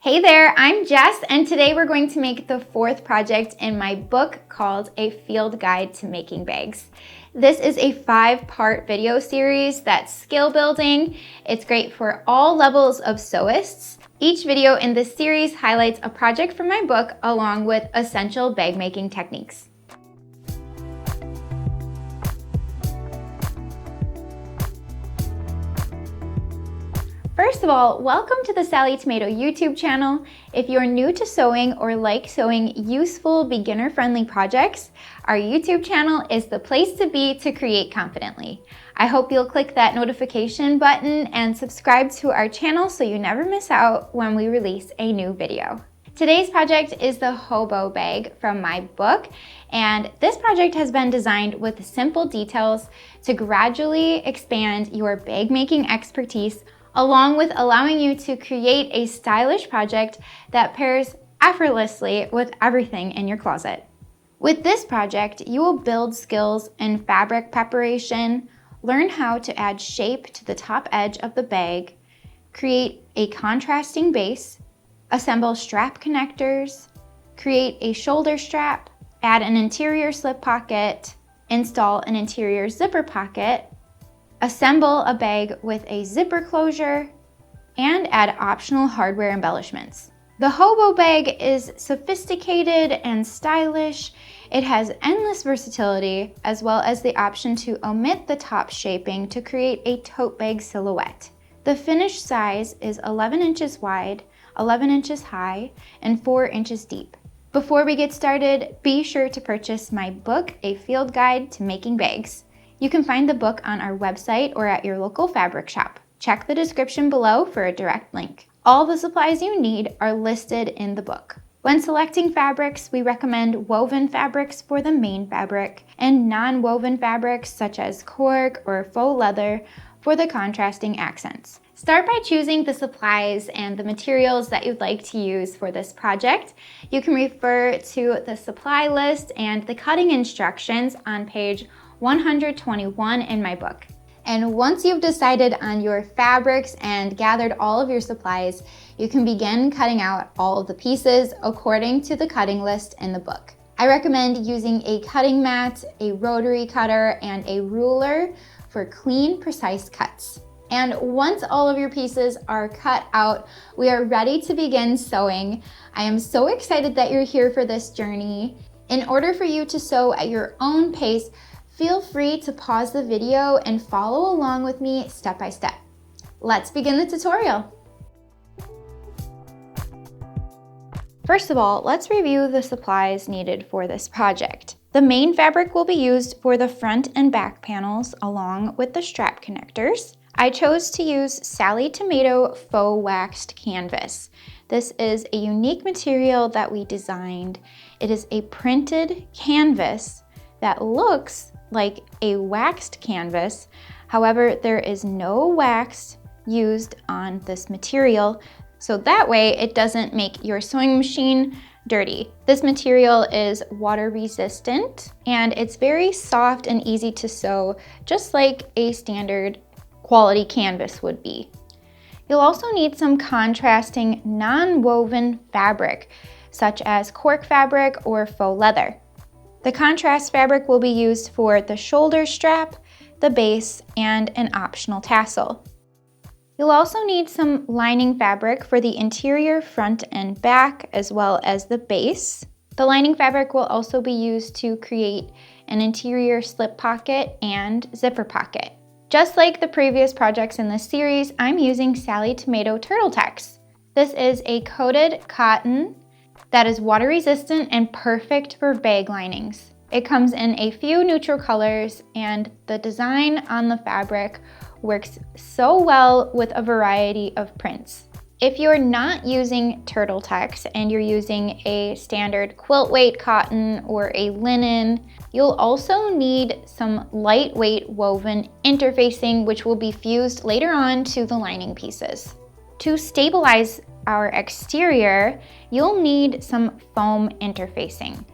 Hey there, I'm Jess, and today we're going to make the fourth project in my book called A Field Guide to Making Bags. This is a 5-part video series that's skill building. It's great for all levels of sewists. Each video in this series highlights a project from my book along with essential bag making techniques. First of all, welcome to the Sallie Tomato YouTube channel. If you're new to sewing or like sewing useful, beginner-friendly projects, our YouTube channel is the place to be to create confidently. I hope you'll click that notification button and subscribe to our channel so you never miss out when we release a new video. Today's project is the Hobo Bag from my book, and this project has been designed with simple details to gradually expand your bag making expertise, along with allowing you to create a stylish project that pairs effortlessly with everything in your closet. With this project, you will build skills in fabric preparation, learn how to add shape to the top edge of the bag, create a contrasting base, assemble strap connectors, create a shoulder strap, add an interior slip pocket, install an interior zipper pocket, assemble a bag with a zipper closure, and add optional hardware embellishments. The Hobo Bag is sophisticated and stylish. It has endless versatility, as well as the option to omit the top shaping to create a tote bag silhouette. The finished size is 11 inches wide, 11 inches high, and 4 inches deep. Before we get started, be sure to purchase my book, A Field Guide to Making Bags. You can find the book on our website or at your local fabric shop. Check the description below for a direct link. All the supplies you need are listed in the book. When selecting fabrics, we recommend woven fabrics for the main fabric and non-woven fabrics such as cork or faux leather for the contrasting accents. Start by choosing the supplies and the materials that you'd like to use for this project. You can refer to the supply list and the cutting instructions on page 121 in my book. And once you've decided on your fabrics and gathered all of your supplies, you can begin cutting out all of the pieces according to the cutting list in the book. I recommend using a cutting mat, a rotary cutter, and a ruler for clean, precise cuts. And once all of your pieces are cut out, we are ready to begin sewing. I am so excited that you're here for this journey. In order for you to sew at your own pace, feel free to pause the video and follow along with me step by step. Let's begin the tutorial. First of all, let's review the supplies needed for this project. The main fabric will be used for the front and back panels along with the strap connectors. I chose to use Sallie Tomato faux waxed canvas. This is a unique material that we designed. It is a printed canvas that looks like a waxed canvas. However, there is no wax used on this material, so that way it doesn't make your sewing machine dirty. This material is water resistant and it's very soft and easy to sew, just like a standard quality canvas would be. You'll also need some contrasting non-woven fabric, such as cork fabric or faux leather. The contrast fabric will be used for the shoulder strap, the base, and an optional tassel. You'll also need some lining fabric for the interior front and back, as well as the base. The lining fabric will also be used to create an interior slip pocket and zipper pocket. Just like the previous projects in this series, I'm using Sallie Tomato Turtle Tex. This is a coated cotton that is water resistant and perfect for bag linings. It comes in a few neutral colors, and the design on the fabric works so well with a variety of prints. If you're not using Turtle Tex and you're using a standard quilt weight cotton or a linen, you'll also need some lightweight woven interfacing, which will be fused later on to the lining pieces. To stabilize our exterior, you'll need some foam interfacing.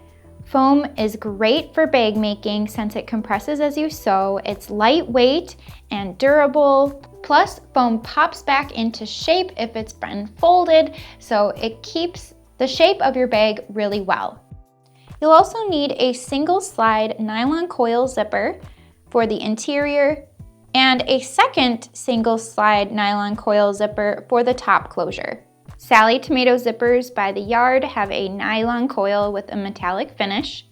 Foam is great for bag making since it compresses as you sew. It's lightweight and durable. Plus, foam pops back into shape if it's been folded, so it keeps the shape of your bag really well. You'll also need a single slide nylon coil zipper for the interior and a second single slide nylon coil zipper for the top closure. Sallie Tomato zippers by the yard have a nylon coil with a metallic finish.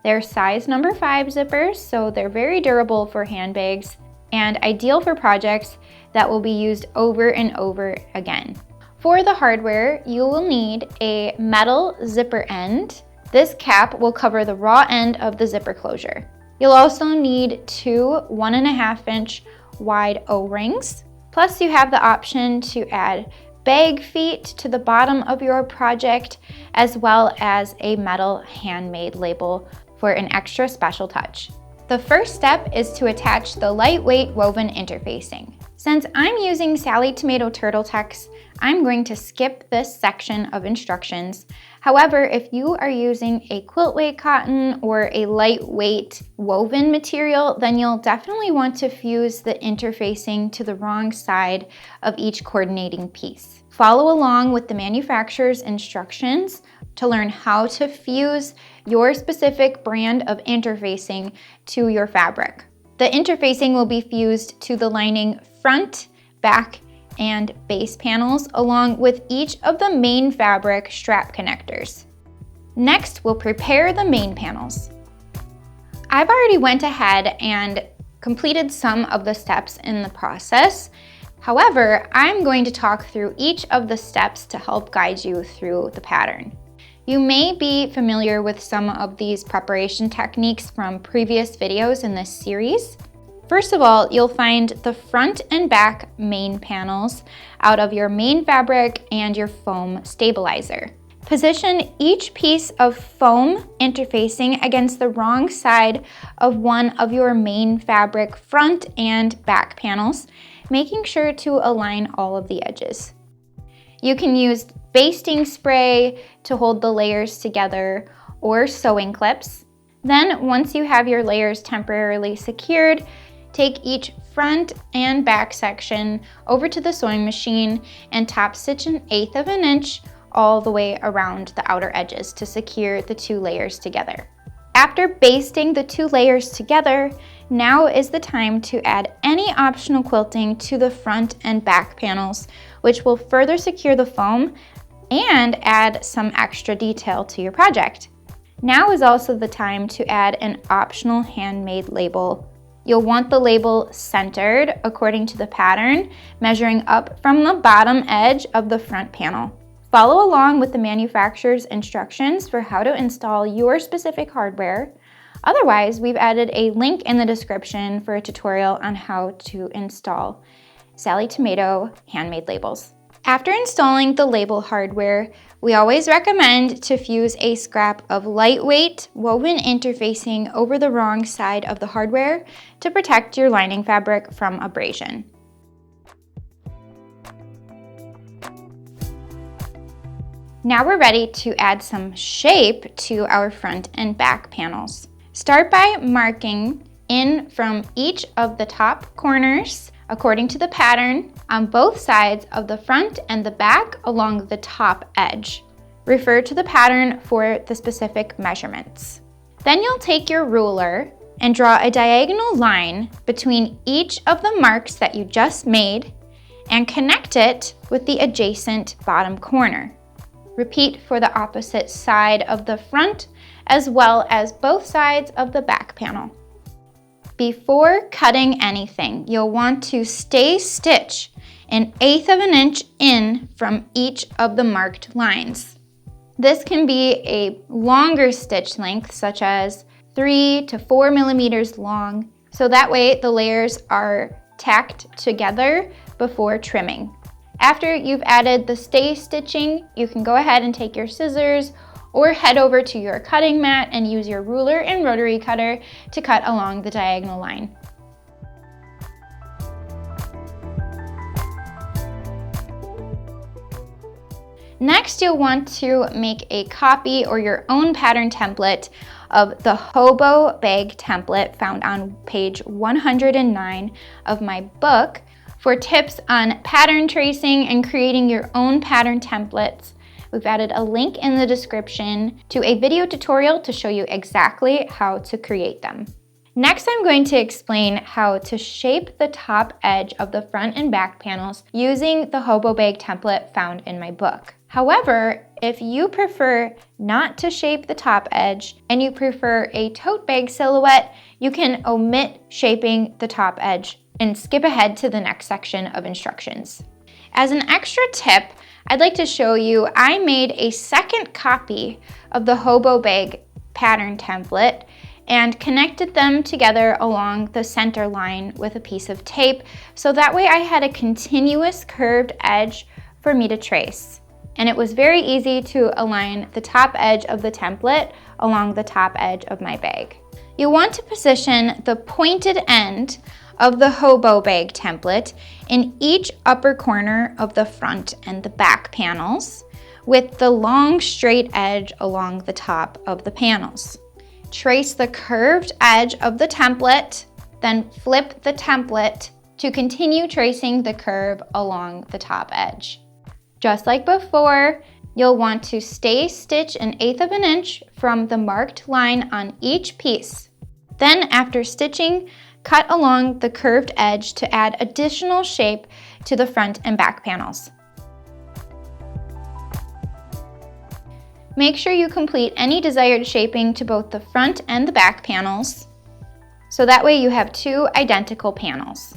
They're size number 5 zippers, so they're very durable for handbags and ideal for projects that will be used over and over again. For the hardware, you will need a metal zipper end. This cap will cover the raw end of the zipper closure. You'll also need 2 1.5-inch wide O-rings. Plus, you have the option to add bag feet to the bottom of your project, as well as a metal handmade label for an extra special touch. The first step is to attach the lightweight woven interfacing. Since I'm using Sallie Tomato Turtle Text, I'm going to skip this section of instructions. However, if you are using a quilt weight cotton or a lightweight woven material, then you'll definitely want to fuse the interfacing to the wrong side of each coordinating piece. Follow along with the manufacturer's instructions to learn how to fuse your specific brand of interfacing to your fabric. The interfacing will be fused to the lining front, back, and base panels along with each of the main fabric strap connectors. Next, we'll prepare the main panels. I've already went ahead and completed some of the steps in the process. However, I'm going to talk through each of the steps to help guide you through the pattern. You may be familiar with some of these preparation techniques from previous videos in this series. First of all, you'll find the front and back main panels out of your main fabric and your foam stabilizer. Position each piece of foam interfacing against the wrong side of one of your main fabric front and back panels, making sure to align all of the edges. You can use basting spray to hold the layers together or sewing clips. Then, once you have your layers temporarily secured, take each front and back section over to the sewing machine and top stitch 1/8 of an inch all the way around the outer edges to secure the 2 layers together. After basting the 2 layers together, now is the time to add any optional quilting to the front and back panels, which will further secure the foam and add some extra detail to your project. Now is also the time to add an optional handmade label. You'll want the label centered according to the pattern, measuring up from the bottom edge of the front panel. Follow along with the manufacturer's instructions for how to install your specific hardware. Otherwise, we've added a link in the description for a tutorial on how to install Sallie Tomato handmade labels. After installing the label hardware, we always recommend to fuse a scrap of lightweight woven interfacing over the wrong side of the hardware to protect your lining fabric from abrasion. Now we're ready to add some shape to our front and back panels. Start by marking in from each of the top corners according to the pattern on both sides of the front and the back along the top edge. Refer to the pattern for the specific measurements. Then you'll take your ruler and draw a diagonal line between each of the marks that you just made and connect it with the adjacent bottom corner. Repeat for the opposite side of the front as well as both sides of the back panel. Before cutting anything, you'll want to stay stitch 1/8 of an inch in from each of the marked lines. This can be a longer stitch length, such as 3 to 4 millimeters long, so that way the layers are tacked together before trimming. After you've added the stay stitching, you can go ahead and take your scissors or head over to your cutting mat and use your ruler and rotary cutter to cut along the diagonal line. Next, you'll want to make a copy or your own pattern template of the Hobo Bag template found on page 109 of my book For tips on pattern tracing and creating your own pattern templates, we've added a link in the description to a video tutorial to show you exactly how to create them. Next, I'm going to explain how to shape the top edge of the front and back panels using the Hobo Bag template found in my book. However, if you prefer not to shape the top edge and you prefer a tote bag silhouette, you can omit shaping the top edge and skip ahead to the next section of instructions. As an extra tip, I'd like to show you I made a second copy of the Hobo Bag pattern template and connected them together along the center line with a piece of tape, so that way I had a continuous curved edge for me to trace. And it was very easy to align the top edge of the template along the top edge of my bag. You'll want to position the pointed end of the Hobo Bag template in each upper corner of the front and the back panels, with the long straight edge along the top of the panels. Trace the curved edge of the template, then flip the template to continue tracing the curve along the top edge. Just like before, you'll want to stay stitch 1/8 of an inch from the marked line on each piece. Then after stitching, cut along the curved edge to add additional shape to the front and back panels. Make sure you complete any desired shaping to both the front and the back panels, so that way you have 2 identical panels.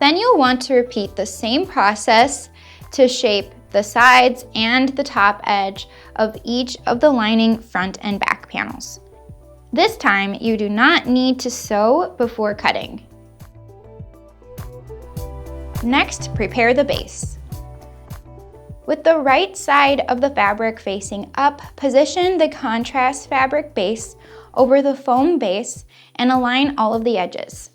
Then you'll want to repeat the same process to shape the sides and the top edge of each of the lining front and back panels. This time, you do not need to sew before cutting. Next, prepare the base. With the right side of the fabric facing up, position the contrast fabric base over the foam base and align all of the edges.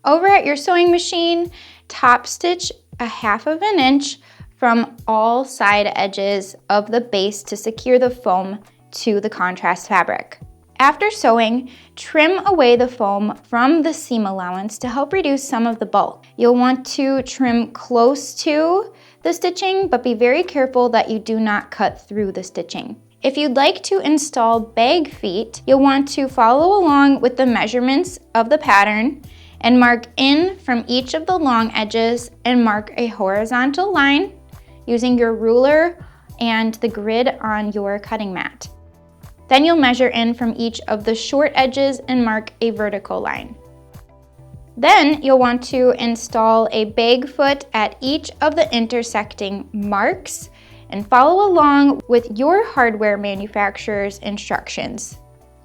Over at your sewing machine, top stitch 1/2 of an inch from all side edges of the base to secure the foam to the contrast fabric. After sewing, trim away the foam from the seam allowance to help reduce some of the bulk. You'll want to trim close to the stitching, but be very careful that you do not cut through the stitching. If you'd like to install bag feet, you'll want to follow along with the measurements of the pattern and mark in from each of the long edges and mark a horizontal line using your ruler and the grid on your cutting mat. Then you'll measure in from each of the short edges and mark a vertical line. Then you'll want to install a bag foot at each of the intersecting marks and follow along with your hardware manufacturer's instructions.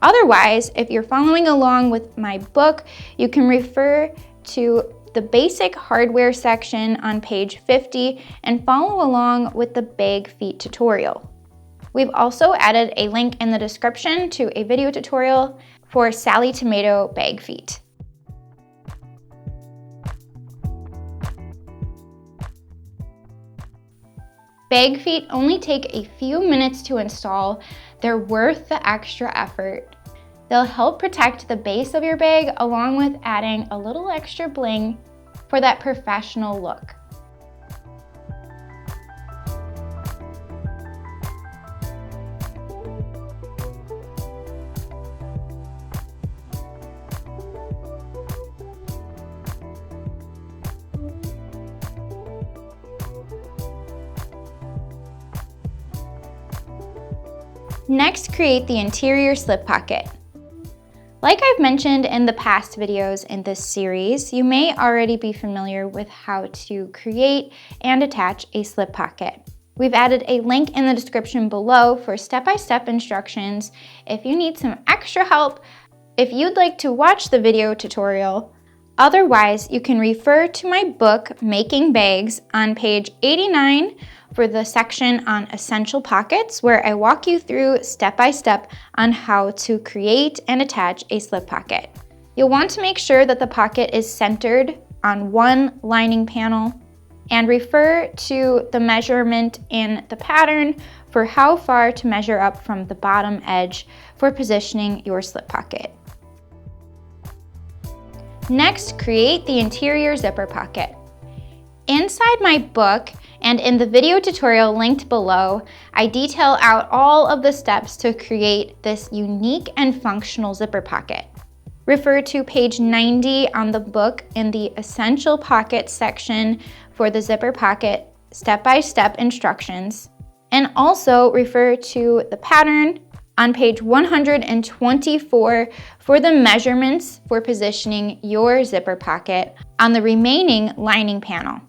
Otherwise, if you're following along with my book, you can refer to the basic hardware section on page 50 and follow along with the bag feet tutorial. We've also added a link in the description to a video tutorial for Sallie Tomato bag feet. Bag feet only take a few minutes to install. They're worth the extra effort. They'll help protect the base of your bag along with adding a little extra bling for that professional look. Next, create the interior slip pocket. Like I've mentioned in the past videos in this series, you may already be familiar with how to create and attach a slip pocket. We've added a link in the description below for step-by-step instructions if you need some extra help, if you'd like to watch the video tutorial. Otherwise, you can refer to my book, Making Bags, on page 89 for the section on essential pockets, where I walk you through step-by-step on how to create and attach a slip pocket. You'll want to make sure that the pocket is centered on one lining panel and refer to the measurement in the pattern for how far to measure up from the bottom edge for positioning your slip pocket. Next, create the interior zipper pocket. Inside my book and in the video tutorial linked below, I detail out all of the steps to create this unique and functional zipper pocket. Refer to page 90 on the book in the Essential Pockets section for the zipper pocket step-by-step instructions, and also refer to the pattern on page 124 for the measurements for positioning your zipper pocket on the remaining lining panel.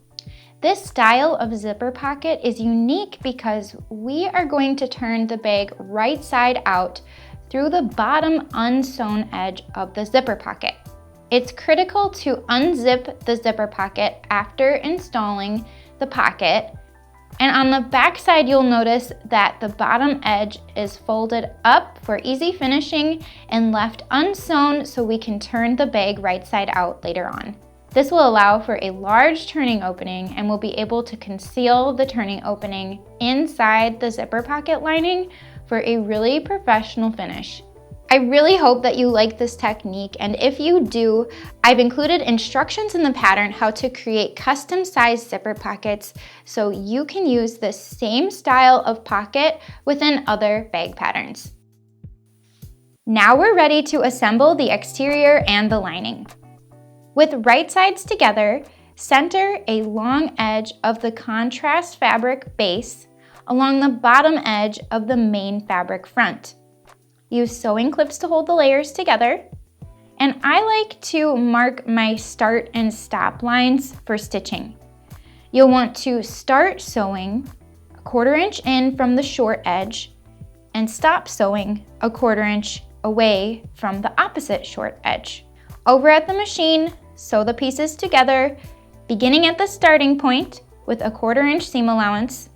This style of zipper pocket is unique because we are going to turn the bag right side out through the bottom unsewn edge of the zipper pocket. It's critical to unzip the zipper pocket after installing the pocket, and on the back side you'll notice that the bottom edge is folded up for easy finishing and left unsewn so we can turn the bag right side out later on. This will allow for a large turning opening and will be able to conceal the turning opening inside the zipper pocket lining for a really professional finish. I really hope that you like this technique, and if you do, I've included instructions in the pattern how to create custom sized zipper pockets so you can use the same style of pocket within other bag patterns. Now we're ready to assemble the exterior and the lining. With right sides together, center a long edge of the contrast fabric base along the bottom edge of the main fabric front. Use sewing clips to hold the layers together, and I like to mark my start and stop lines for stitching. You'll want to start sewing 1/4 inch in from the short edge and stop sewing 1/4 inch away from the opposite short edge. Over at the machine, sew the pieces together, beginning at the starting point with 1/4 inch seam allowance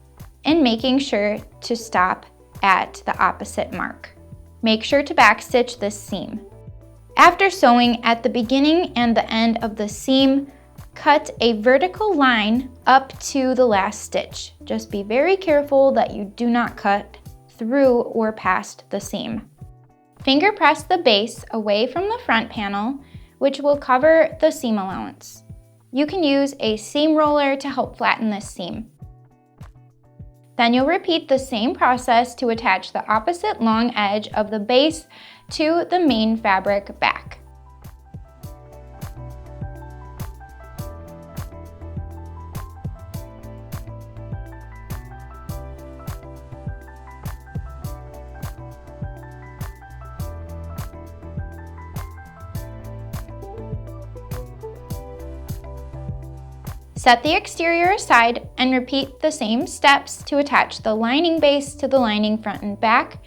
and making sure to stop at the opposite mark. Make sure to backstitch this seam. After sewing at the beginning and the end of the seam, cut a vertical line up to the last stitch. Just be very careful that you do not cut through or past the seam. Finger press the base away from the front panel, which will cover the seam allowance. You can use a seam roller to help flatten this seam. Then you'll repeat the same process to attach the opposite long edge of the base to the main fabric back. Set the exterior aside and repeat the same steps to attach the lining base to the lining front and back.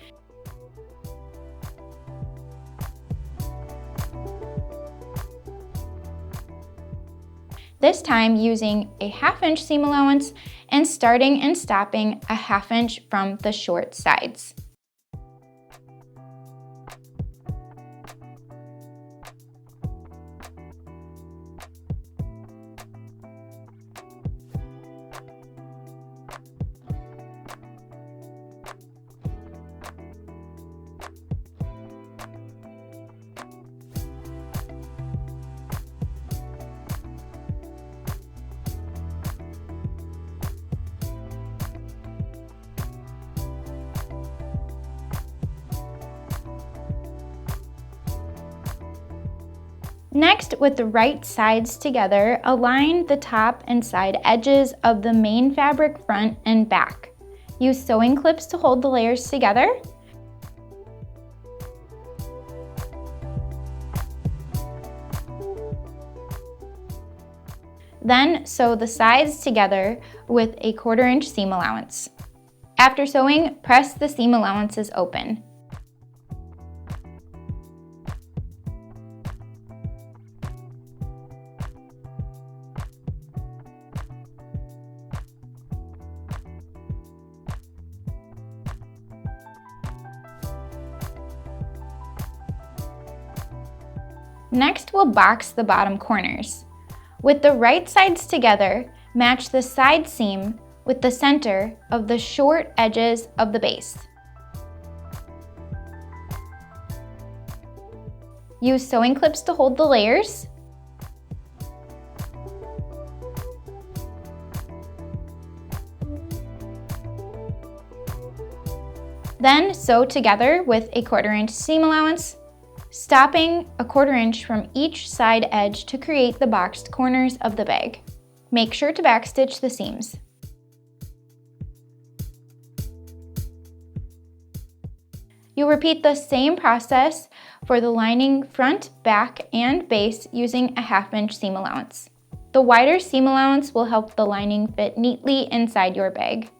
This time using a 1/2 inch seam allowance and starting and stopping a 1/2 inch from the short sides. Next, with the right sides together, align the top and side edges of the main fabric front and back. Use sewing clips to hold the layers together. Then sew the sides together with a 1/4 inch seam allowance. After sewing, press the seam allowances open. Next, we'll box the bottom corners. With the right sides together, match the side seam with the center of the short edges of the base. Use sewing clips to hold the layers. Then sew together with a 1/4 inch seam allowance, stopping a 1/4 inch from each side edge to create the boxed corners of the bag. Make sure to backstitch the seams. You'll repeat the same process for the lining front, back, and base using a 1/2 inch seam allowance. The wider seam allowance will help the lining fit neatly inside your bag.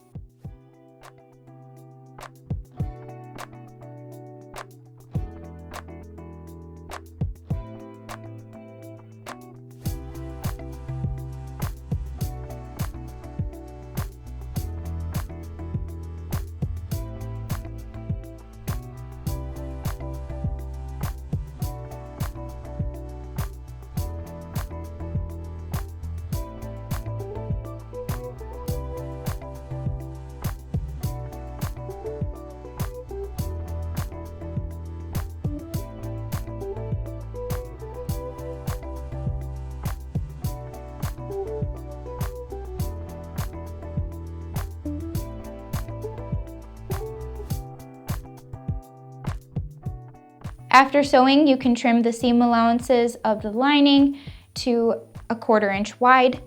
After sewing, you can trim the seam allowances of the lining to a 1/4 inch wide.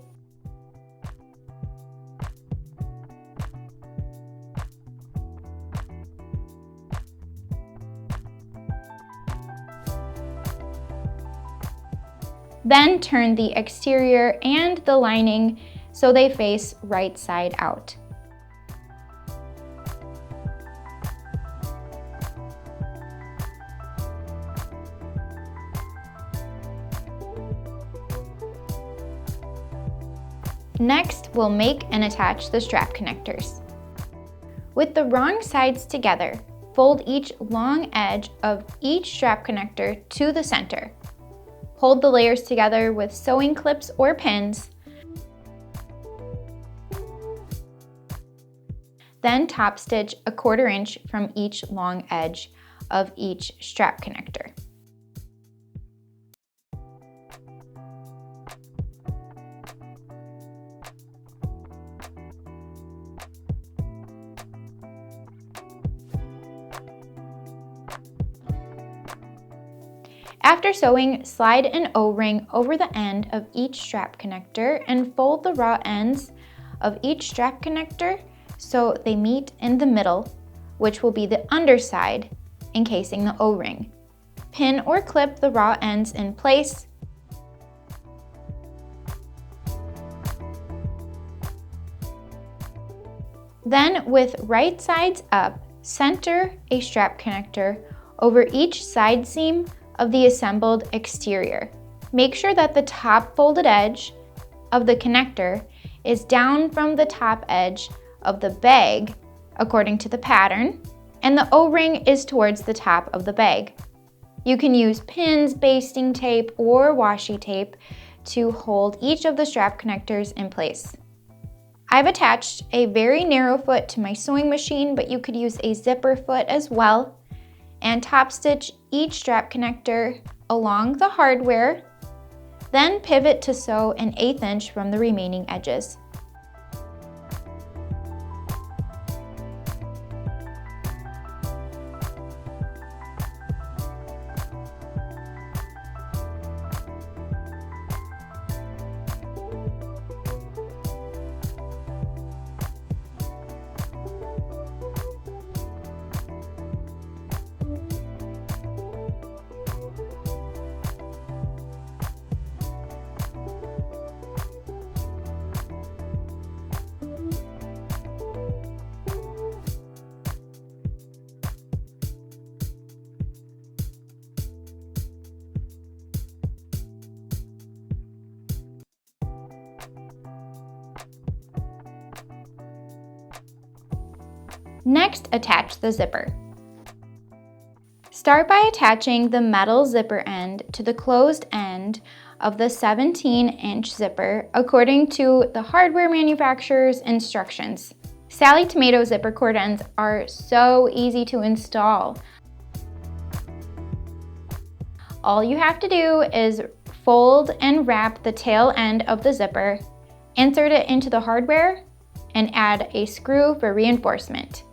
Then turn the exterior and the lining so they face right side out. Next, we'll make and attach the strap connectors. With the wrong sides together, fold each long edge of each strap connector to the center. Hold the layers together with sewing clips or pins. Then top stitch a 1/4 inch from each long edge of each strap connector. After sewing, slide an O-ring over the end of each strap connector and fold the raw ends of each strap connector so they meet in the middle, which will be the underside encasing the O-ring. Pin or clip the raw ends in place. Then, with right sides up, center a strap connector over each side seam of the assembled exterior. Make sure that the top folded edge of the connector is down from the top edge of the bag according to the pattern, and the O-ring is towards the top of the bag. You can use pins, basting tape, or washi tape to hold each of the strap connectors in place. I've attached a very narrow foot to my sewing machine, but you could use a zipper foot as well, and top stitch each strap connector along the hardware, then pivot to sew an 1/8 inch from the remaining edges. Next, attach the zipper. Start by attaching the metal zipper end to the closed end of the 17-inch zipper according to the hardware manufacturer's instructions. Sallie Tomato zipper cord ends are so easy to install. All you have to do is fold and wrap the tail end of the zipper, insert it into the hardware, and add a screw for reinforcement.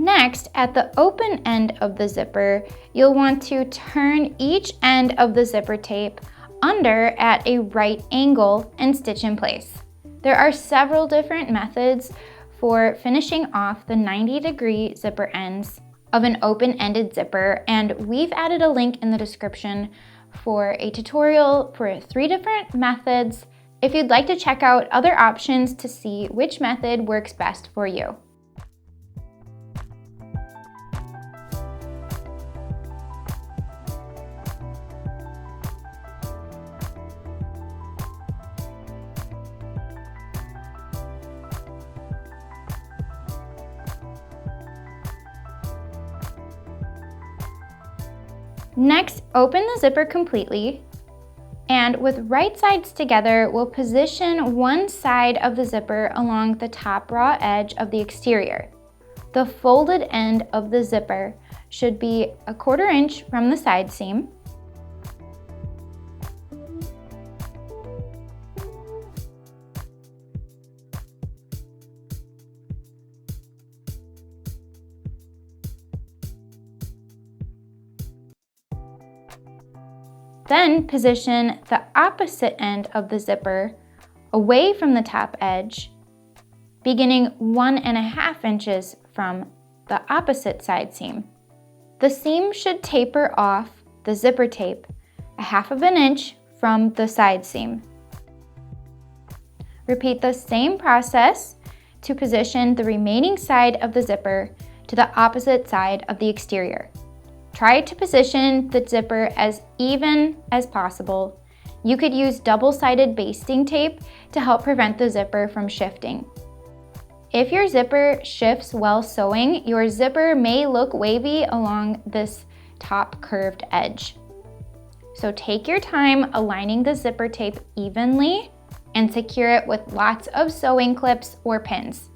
Next, at the open end of the zipper, you'll want to turn each end of the zipper tape under at a right angle and stitch in place. There are several different methods for finishing off the 90-degree zipper ends of an open-ended zipper, and we've added a link in the description for a tutorial for 3 different methods if you'd like to check out other options to see which method works best for you. Next, open the zipper completely, and with right sides together, we'll position one side of the zipper along the top raw edge of the exterior. The folded end of the zipper should be 1/4 inch from the side seam. Then position the opposite end of the zipper away from the top edge, beginning 1.5 inches from the opposite side seam. The seam should taper off the zipper tape 1/2 inch from the side seam. Repeat the same process to position the remaining side of the zipper to the opposite side of the exterior. Try to position the zipper as even as possible. You could use double-sided basting tape to help prevent the zipper from shifting. If your zipper shifts while sewing, your zipper may look wavy along this top curved edge. So take your time aligning the zipper tape evenly and secure it with lots of sewing clips or pins.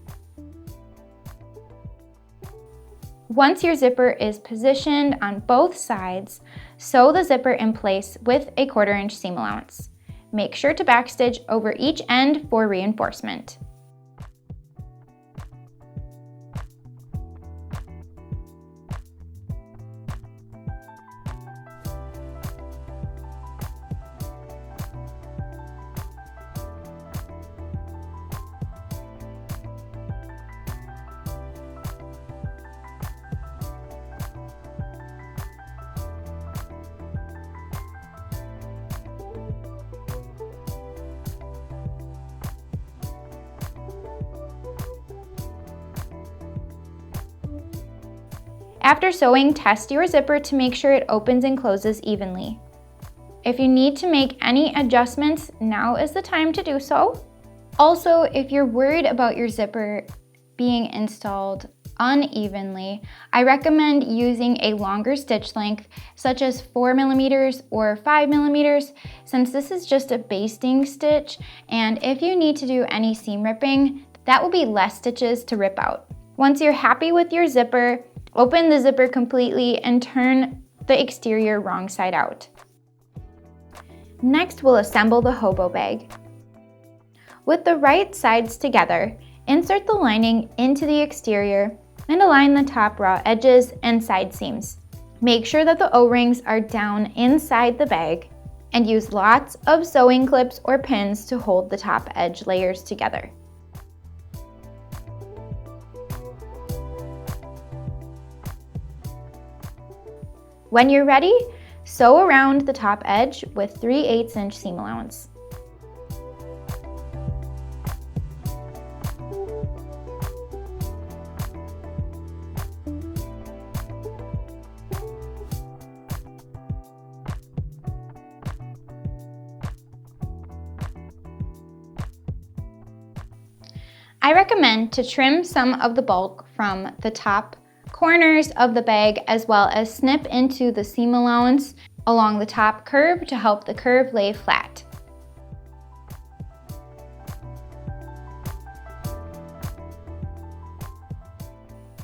Once your zipper is positioned on both sides, sew the zipper in place with a 1/4 inch seam allowance. Make sure to backstitch over each end for reinforcement. After sewing, test your zipper to make sure it opens and closes evenly. If you need to make any adjustments, now is the time to do so. Also, if you're worried about your zipper being installed unevenly, I recommend using a longer stitch length, such as 4mm or 5mm, since this is just a basting stitch, and if you need to do any seam ripping, that will be less stitches to rip out. Once you're happy with your zipper, open the zipper completely and turn the exterior wrong side out. Next, we'll assemble the hobo bag. With the right sides together, insert the lining into the exterior and align the top raw edges and side seams. Make sure that the O-rings are down inside the bag and use lots of sewing clips or pins to hold the top edge layers together. When you're ready, sew around the top edge with 3/8 inch seam allowance. I recommend to trim some of the bulk from the top corners of the bag, as well as snip into the seam allowance along the top curve to help the curve lay flat.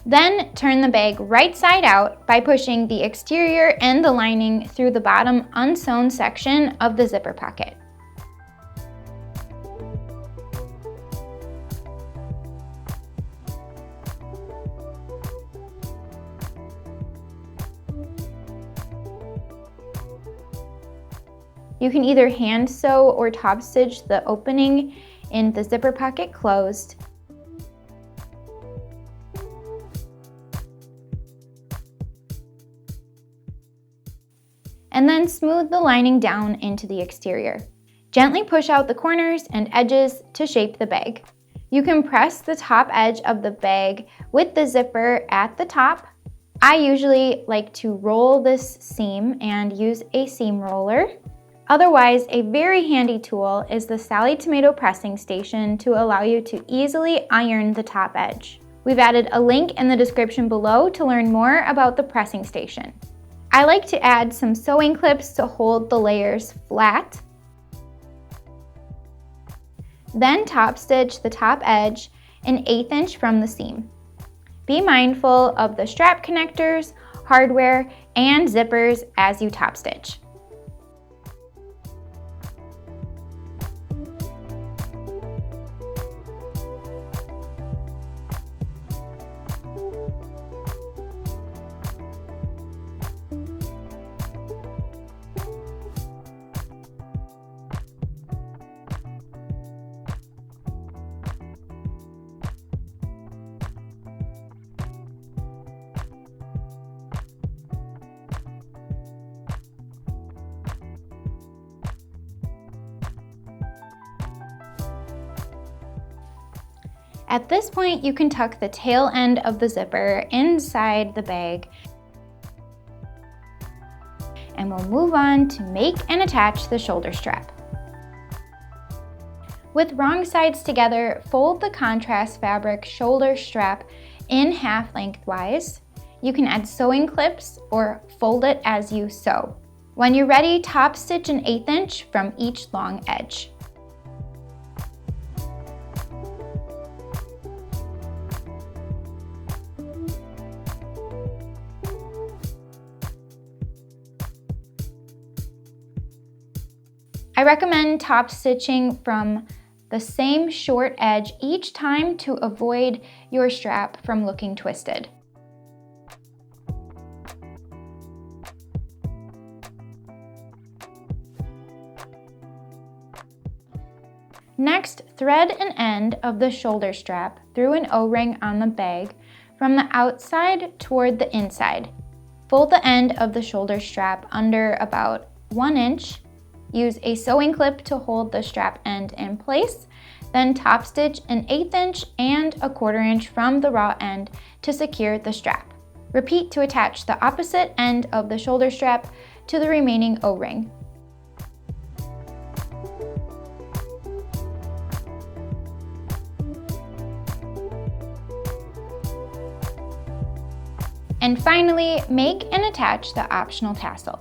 Then turn the bag right side out by pushing the exterior and the lining through the bottom unsewn section of the zipper pocket. You can either hand sew or top stitch the opening in the zipper pocket closed. And then smooth the lining down into the exterior. Gently push out the corners and edges to shape the bag. You can press the top edge of the bag with the zipper at the top. I usually like to roll this seam and use a seam roller. Otherwise, a very handy tool is the Sallie Tomato pressing station to allow you to easily iron the top edge. We've added a link in the description below to learn more about the pressing station. I like to add some sewing clips to hold the layers flat. Then top stitch the top edge an 1/8 inch from the seam. Be mindful of the strap connectors, hardware, and zippers as you top stitch. At this point, you can tuck the tail end of the zipper inside the bag. And we'll move on to make and attach the shoulder strap. With wrong sides together, fold the contrast fabric shoulder strap in half lengthwise. You can add sewing clips or fold it as you sew. When you're ready, top stitch an 1/8 inch from each long edge. I recommend top stitching from the same short edge each time to avoid your strap from looking twisted. Next, thread an end of the shoulder strap through an O-ring on the bag from the outside toward the inside. Fold the end of the shoulder strap under about 1 inch. Use a sewing clip to hold the strap end in place, then top stitch an 1/8 inch and 1/4 inch from the raw end to secure the strap. Repeat to attach the opposite end of the shoulder strap to the remaining O-ring. And finally, make and attach the optional tassel.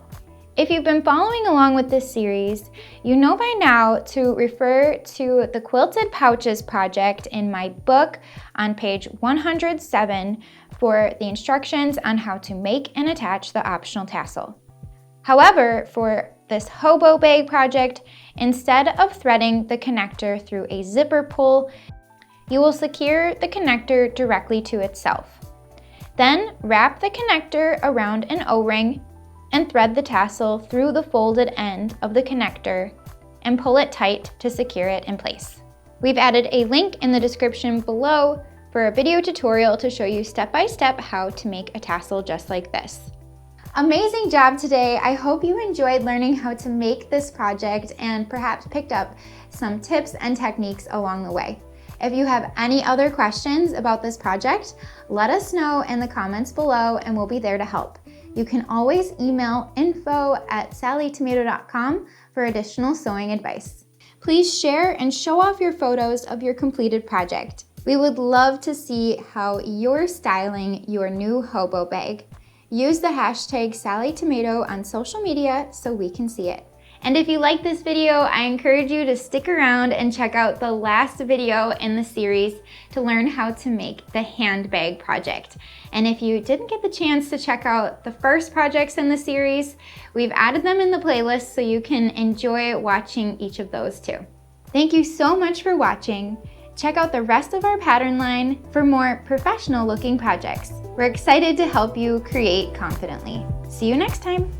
If you've been following along with this series, you know by now to refer to the Quilted Pouches project in my book on page 107 for the instructions on how to make and attach the optional tassel. However, for this Hobo Bag project, instead of threading the connector through a zipper pull, you will secure the connector directly to itself. Then wrap the connector around an O-ring and thread the tassel through the folded end of the connector and pull it tight to secure it in place. We've added a link in the description below for a video tutorial to show you step-by-step how to make a tassel just like this. Amazing job today! I hope you enjoyed learning how to make this project and perhaps picked up some tips and techniques along the way. If you have any other questions about this project, let us know in the comments below and we'll be there to help. You can always email info@SallieTomato.com for additional sewing advice. Please share and show off your photos of your completed project. We would love to see how you're styling your new Hobo Bag. Use the hashtag SallieTomato on social media so we can see it. And if you like this video, I encourage you to stick around and check out the last video in the series to learn how to make the handbag project. And if you didn't get the chance to check out the first projects in the series, we've added them in the playlist so you can enjoy watching each of those too. Thank you so much for watching. Check out the rest of our pattern line for more professional looking projects. We're excited to help you create confidently. See you next time.